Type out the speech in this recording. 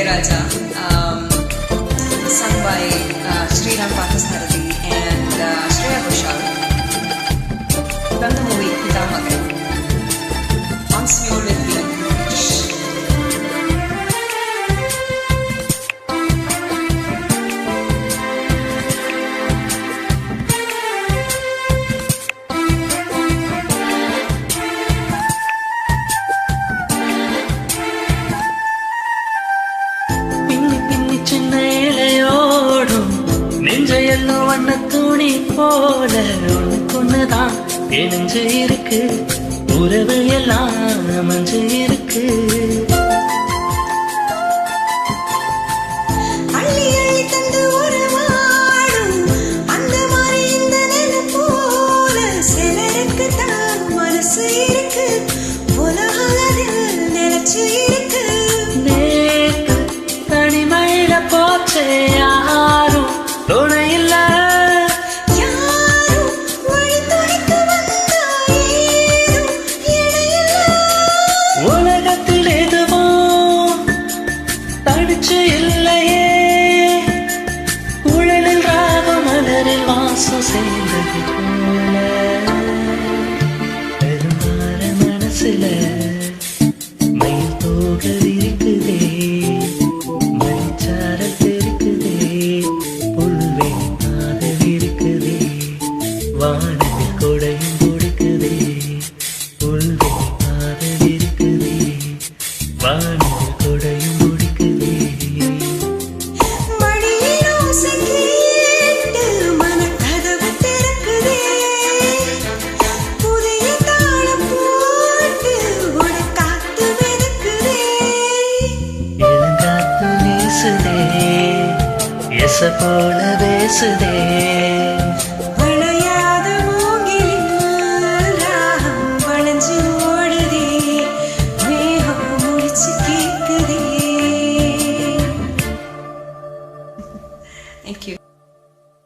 Ilayaraja, sung by Sriram Parthasarathy and Shreya Ghoshal from the movie Pitamagan. Once More with Me. நெஞ்சையெல்லாம் வண்ண துணி போல ஒண்ணுதான் இணைஞ்சு இருக்கு, உறவு எல்லாம் மஞ்சு இருக்கு. தனிமையில போச்சே யாரும் துணை இல்ல, உலகத்தில் எதுவும் தடிச்சு இல்லையே, குழலில் ராகம் மலரில் வாசம் சேர்ந்தது போல பெருமாற மனசுல மயில் தோக இருக்குதே, வானத்தில் கொடையும் கொடுக்குதே, புல்வெளி பாதல் இருக்குதே, வானத்தில் கொடையும் கொடுக்குதே. இளங்காத்து வீசுதே, எச போல பேசுதே.